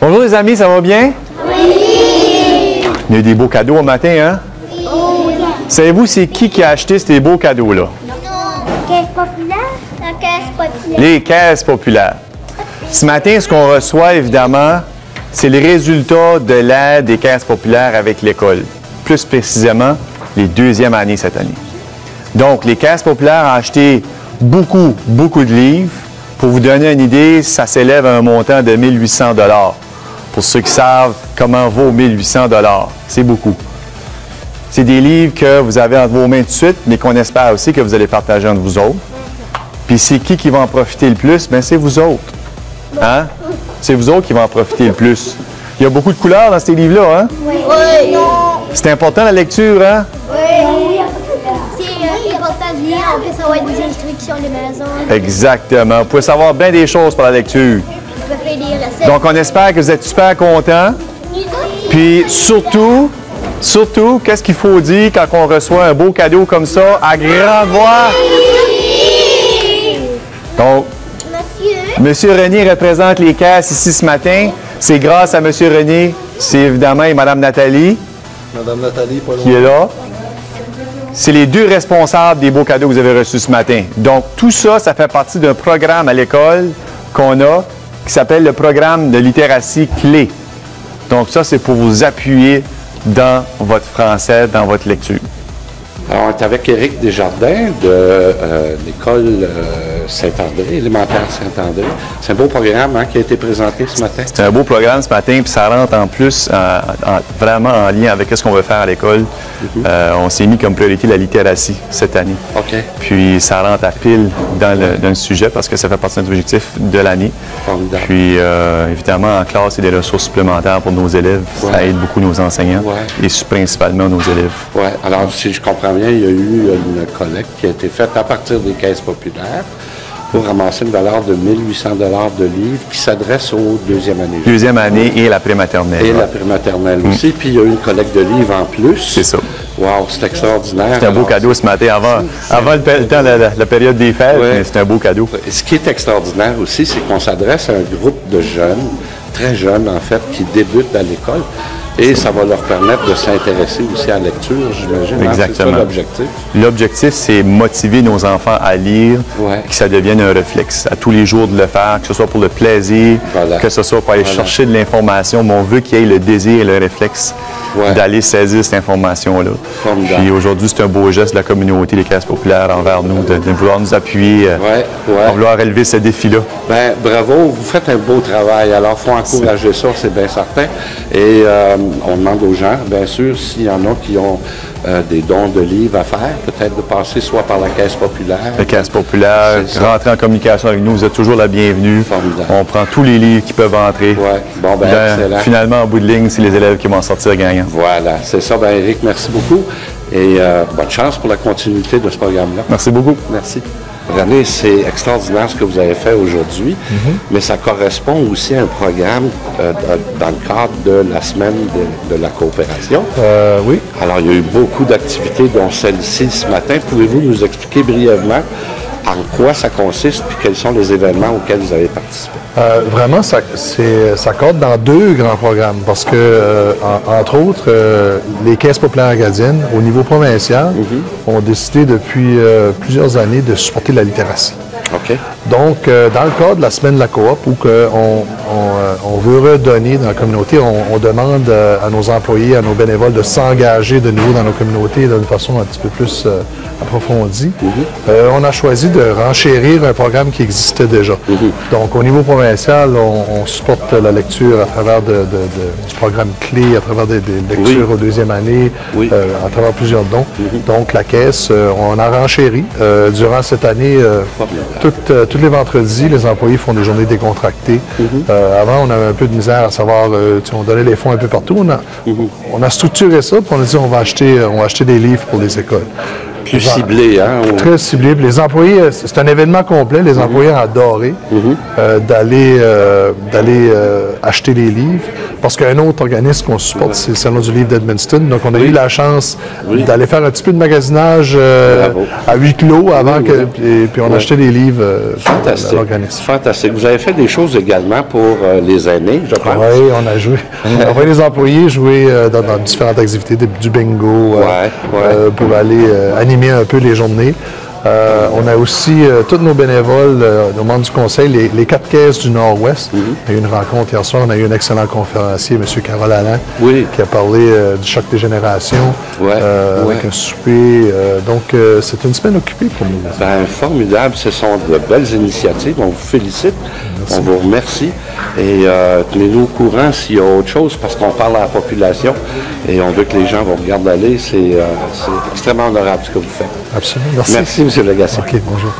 Bonjour les amis, ça va bien? Oui! Il y a eu des beaux cadeaux au matin, hein? Oui! Savez-vous c'est qui a acheté ces beaux cadeaux-là? Caisse populaire? La caisse populaire. Les caisses populaires. Ce matin, ce qu'on reçoit, évidemment, c'est les résultats de l'aide des caisses populaires avec l'école. Plus précisément, les deuxièmes années cette année. Donc, les caisses populaires ont acheté beaucoup de livres. Pour vous donner une idée, ça s'élève à un montant de 1 800 $. Pour ceux qui savent comment vaut 1 800 $, c'est beaucoup. C'est des livres que vous avez entre vos mains tout de suite, mais qu'on espère aussi que vous allez partager entre vous autres. Puis c'est qui va en profiter le plus? Bien, c'est vous autres. Hein? C'est vous autres qui vont en profiter le plus. Il y a beaucoup de couleurs dans ces livres-là, hein? Oui. C'est important la lecture, hein? Oui. C'est important de lire, on peut savoir des instructions de maison. Exactement. Vous pouvez savoir bien des choses par la lecture. On peut faire des recettes. Donc, on espère que vous êtes super contents. Puis surtout, qu'est-ce qu'il faut dire quand on reçoit un beau cadeau comme ça à grande voix? Donc, Monsieur René représente les caisses ici ce matin. C'est grâce à Monsieur René, c'est évidemment et Madame Nathalie. Madame Nathalie, pas loin. Qui est là. C'est les deux responsables des beaux cadeaux que vous avez reçus ce matin. Donc, tout ça, ça fait partie d'un programme à l'école qu'on a qui s'appelle le programme de littératie clé. Donc, ça, c'est pour vous appuyer dans votre français, dans votre lecture. Alors, on est avec Éric Desjardins de l'école Saint-André, élémentaire Saint-André. C'est un beau programme qui a été présenté ce matin. C'est un beau programme ce matin, puis ça rentre en plus vraiment en lien avec ce qu'on veut faire à l'école. On s'est mis comme priorité la littératie cette année. OK. Puis ça rentre à pile dans le sujet parce que ça fait partie de notre objectif de l'année. Formidable. Puis évidemment, en classe, il y a des ressources supplémentaires pour nos élèves. Ouais. Ça aide beaucoup nos enseignants et principalement nos élèves. Oui. Alors, si je comprends bien, il y a eu une collecte qui a été faite à partir des caisses populaires pour ramasser une valeur de 1 800 $ de livres qui s'adresse aux deuxième année. Deuxième année et la prématernelle. Et la prématernelle aussi. Puis il y a eu une collecte de livres en plus. C'est ça. Wow, c'est extraordinaire. C'est un beau cadeau ce matin, avant le temps de la période des fêtes, mais c'est un beau cadeau. Ce qui est extraordinaire aussi, c'est qu'on s'adresse à un groupe de jeunes, très jeunes en fait, qui débutent à l'école. Et ça va leur permettre de s'intéresser aussi à la lecture, j'imagine. Exactement. C'est ça l'objectif. L'objectif, c'est motiver nos enfants à lire, que ça devienne un réflexe. À tous les jours de le faire, que ce soit pour le plaisir, que ce soit pour aller chercher de l'information, mais on veut qu'il y ait le désir et le réflexe d'aller saisir cette information-là. Puis aujourd'hui, c'est un beau geste de la communauté des caisses populaires envers nous, de vouloir nous appuyer, de vouloir relever ce défi-là. Bien, bravo, vous faites un beau travail. Alors, il faut encourager ça, c'est bien certain. Et on demande aux gens, bien sûr, s'il y en a qui ont des dons de livres à faire, peut-être de passer soit par la Caisse populaire. La Caisse populaire, rentrer en communication avec nous, vous êtes toujours la bienvenue. Formidable. On prend tous les livres qui peuvent entrer. Oui, bon, ben excellent. Finalement, en bout de ligne, c'est les élèves qui vont en sortir gagnants. Voilà, c'est ça. Bien, Éric, merci beaucoup. Et bonne chance pour la continuité de ce programme-là. Merci beaucoup. Merci. René, c'est extraordinaire ce que vous avez fait aujourd'hui, mais ça correspond aussi à un programme dans le cadre de la semaine de la coopération. Oui. Alors, il y a eu beaucoup d'activités, dont celle-ci ce matin. Pouvez-vous nous expliquer brièvement en quoi ça consiste et quels sont les événements auxquels vous avez participé? Vraiment, ça cadre dans deux grands programmes parce que, entre autres, les caisses populaires acadiennes, au niveau provincial, ont décidé depuis plusieurs années de supporter la littératie. OK. Donc, dans le cadre de la semaine de la coop, où on veut redonner dans la communauté, on demande à nos employés, à nos bénévoles de s'engager de nouveau dans nos communautés d'une façon un petit peu plus approfondie. On a choisi de renchérir un programme qui existait déjà. Donc, au niveau provincial, on supporte la lecture à travers du programme clé, à travers des lectures aux deuxième année, à travers plusieurs dons. Donc, la Caisse, on a renchéri. Durant cette année, tous les vendredis, les employés font des journées décontractées. Avant, on avait un peu de misère à savoir, on donnait les fonds un peu partout. On a structuré ça, puis on a dit on va acheter des livres pour les écoles. Plus ciblé, hein? Très ciblé. Puis les employés, c'est un événement complet. Les employés ont adoré d'aller acheter les livres. Parce qu'un autre organisme qu'on supporte, c'est le Salon du livre d'Edmundston. Donc, on a eu la chance d'aller faire un petit peu de magasinage à huis clos avant que. Puis on a acheté des livres à l'organisme. Fantastique. Vous avez fait des choses également pour les aînés, je pense. Oui, on a joué. On a envoyé les employés jouer dans différentes activités, du bingo, pour aller animer un peu les journées. On a aussi tous nos bénévoles, nos membres du conseil, les 4 caisses du Nord-Ouest. Il y a eu une rencontre hier soir, on a eu un excellent conférencier, M. Carole Alain, qui a parlé du choc des générations, avec un souper. Donc, c'est une semaine occupée pour nous. Ben, formidable, ce sont de belles initiatives. On vous félicite, on vous remercie et tenez-nous au courant s'il y a autre chose, parce qu'on parle à la population et on veut que les gens vous regardent aller. C'est extrêmement honorable ce que vous faites. Absolument. Merci, M. Lagacé. OK, bonjour.